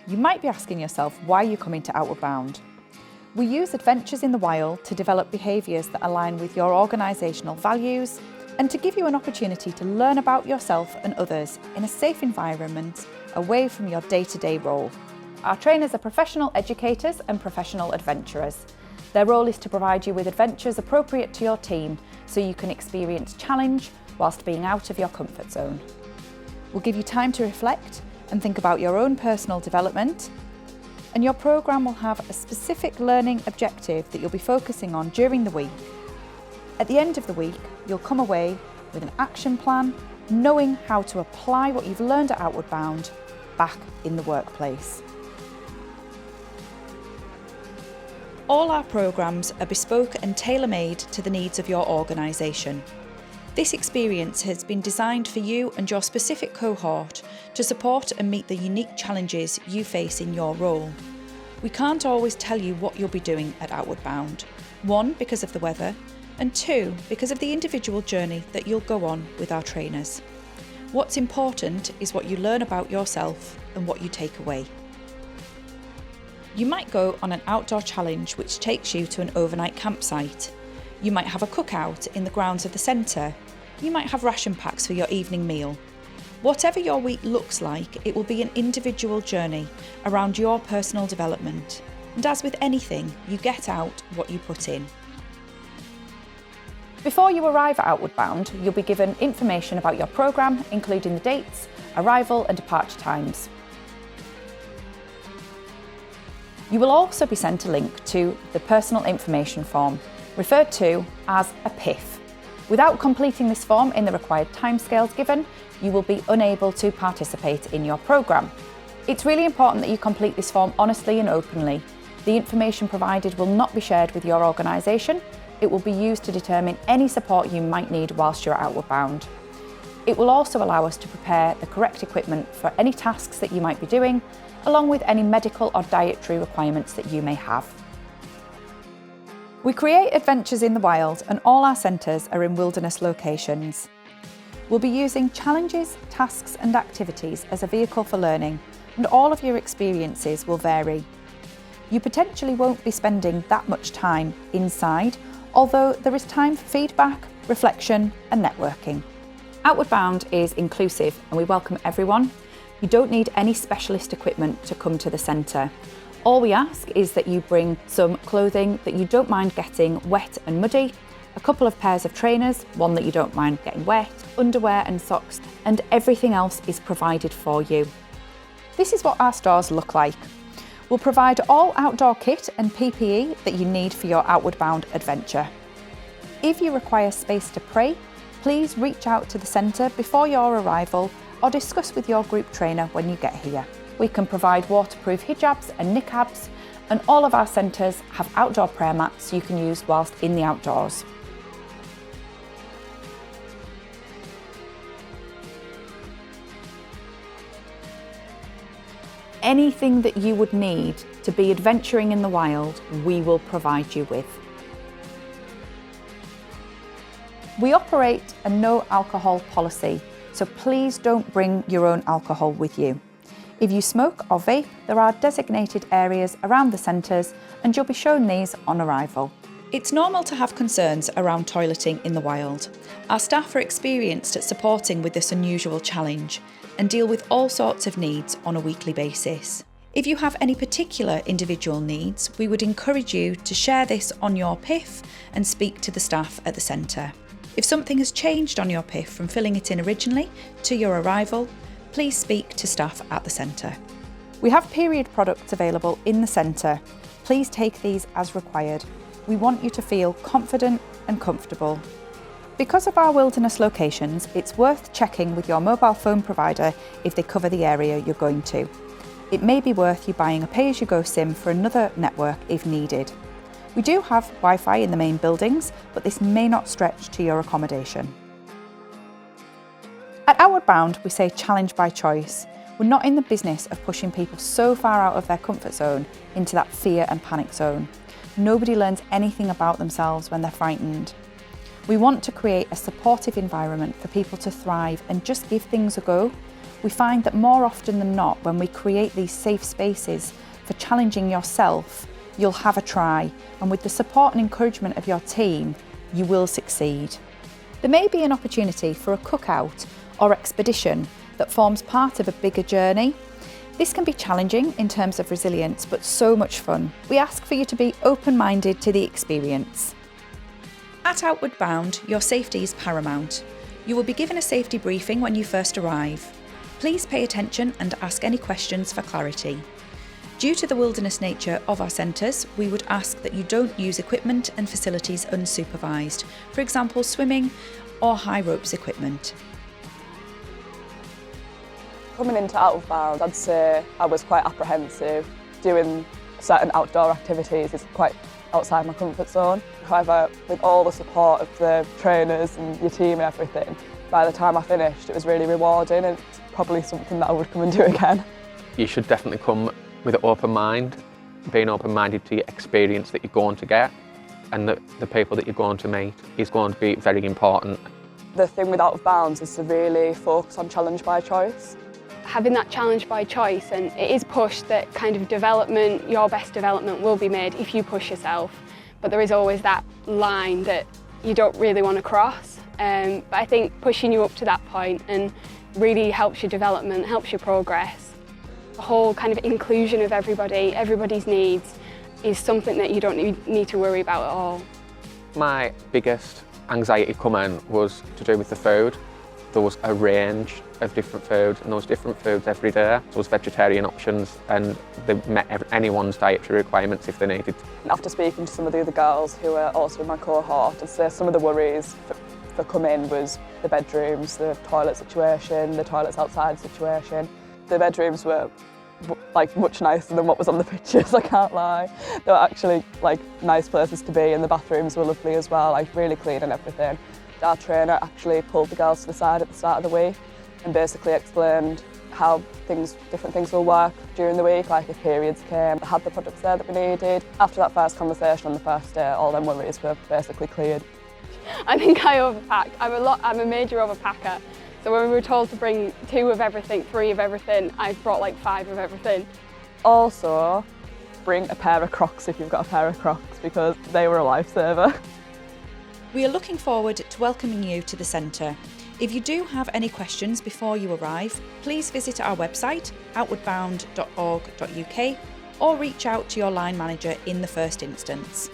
You might be asking yourself why you're coming to Outward Bound. We use adventures in the wild to develop behaviours that align with your organisational values and to give you an opportunity to learn about yourself and others in a safe environment away from your day-to-day role. Our trainers are professional educators and professional adventurers. Their role is to provide you with adventures appropriate to your team so you can experience challenge whilst being out of your comfort zone. We'll give you time to reflect and think about your own personal development, and your programme will have a specific learning objective that you'll be focusing on during the week. At the end of the week, you'll come away with an action plan, knowing how to apply what you've learned at Outward Bound back in the workplace. All our programmes are bespoke and tailor-made to the needs of your organisation. This experience has been designed for you and your specific cohort to support and meet the unique challenges you face in your role. We can't always tell you what you'll be doing at Outward Bound. 1, because of the weather, and 2, because of the individual journey that you'll go on with our trainers. What's important is what you learn about yourself and what you take away. You might go on an outdoor challenge which takes you to an overnight campsite. You might have a cookout in the grounds of the centre. You might have ration packs for your evening meal. Whatever your week looks like, it will be an individual journey around your personal development. And as with anything, you get out what you put in. Before you arrive at Outward Bound, you'll be given information about your programme, including the dates, arrival and departure times. You will also be sent a link to the personal information form, referred to as a PIF. Without completing this form in the required timescales given, you will be unable to participate in your programme. It's really important that you complete this form honestly and openly. The information provided will not be shared with your organisation. It will be used to determine any support you might need whilst you're Outward Bound. It will also allow us to prepare the correct equipment for any tasks that you might be doing, along with any medical or dietary requirements that you may have. We create adventures in the wild, and all our centres are in wilderness locations. We'll be using challenges, tasks and activities as a vehicle for learning, and all of your experiences will vary. You potentially won't be spending that much time inside, although there is time for feedback, reflection and networking. Outward Bound is inclusive and we welcome everyone. You don't need any specialist equipment to come to the centre. All we ask is that you bring some clothing that you don't mind getting wet and muddy, a couple of pairs of trainers, one that you don't mind getting wet, underwear and socks, and everything else is provided for you. This is what our stores look like. We'll provide all outdoor kit and PPE that you need for your Outward Bound adventure. If you require space to pray, please reach out to the centre before your arrival or discuss with your group trainer when you get here. We can provide waterproof hijabs and niqabs, and all of our centres have outdoor prayer mats you can use whilst in the outdoors. Anything that you would need to be adventuring in the wild, we will provide you with. We operate a no alcohol policy, so please don't bring your own alcohol with you. If you smoke or vape, there are designated areas around the centres and you'll be shown these on arrival. It's normal to have concerns around toileting in the wild. Our staff are experienced at supporting with this unusual challenge and deal with all sorts of needs on a weekly basis. If you have any particular individual needs, we would encourage you to share this on your PIF and speak to the staff at the centre. If something has changed on your PIF from filling it in originally to your arrival, please speak to staff at the centre. We have period products available in the centre. Please take these as required. We want you to feel confident and comfortable. Because of our wilderness locations, it's worth checking with your mobile phone provider if they cover the area you're going to. It may be worth you buying a pay-as-you-go SIM for another network if needed. We do have Wi-Fi in the main buildings, but this may not stretch to your accommodation. At Outward Bound, we say challenge by choice. We're not in the business of pushing people so far out of their comfort zone into that fear and panic zone. Nobody learns anything about themselves when they're frightened. We want to create a supportive environment for people to thrive and just give things a go. We find that more often than not, when we create these safe spaces for challenging yourself, you'll have a try, and with the support and encouragement of your team, you will succeed. There may be an opportunity for a cookout or expedition that forms part of a bigger journey. This can be challenging in terms of resilience, but so much fun. We ask for you to be open-minded to the experience. At Outward Bound, your safety is paramount. You will be given a safety briefing when you first arrive. Please pay attention and ask any questions for clarity. Due to the wilderness nature of our centres, we would ask that you don't use equipment and facilities unsupervised, for example swimming or high ropes equipment. Coming into Out of Bounds, I'd say I was quite apprehensive. Doing certain outdoor activities is quite outside my comfort zone. However, with all the support of the trainers and your team and everything, by the time I finished, it was really rewarding, and it's probably something that I would come and do again. You should definitely come with an open mind, being open-minded to your experience that you're going to get, and the people that you're going to meet is going to be very important. The thing with Out of Bounds is to really focus on challenge by choice. Having that challenge by choice, and it is pushed that kind of development, your best development will be made if you push yourself, but there is always that line that you don't really want to cross. But I think pushing you up to that point and really helps your development, helps your progress. The whole kind of inclusion of everybody's needs is something that you don't need to worry about at all. My biggest anxiety coming was to do with the food. There was a range of different foods, and there was different foods every day. There was vegetarian options, and they met anyone's dietary requirements if they needed. After speaking to some of the other girls who were also in my cohort, I'd say some of the worries for coming was the bedrooms, the toilet situation, the toilets outside situation. The bedrooms were like much nicer than what was on the pictures, I can't lie. They were actually like nice places to be, and the bathrooms were lovely as well, like really clean and everything. Our trainer actually pulled the girls to the side at the start of the week and basically explained how different things will work during the week, like if periods came, had the products there that we needed. After that first conversation on the first day, all them worries were basically cleared. I think I overpack. I'm a major overpacker. So when we were told to bring 2 of everything, 3 of everything, I brought like 5 of everything. Also, bring a pair of Crocs if you've got a pair of Crocs, because they were a lifesaver. We are looking forward to welcoming you to the centre. If you do have any questions before you arrive, please visit our website, outwardbound.org.uk, or reach out to your line manager in the first instance.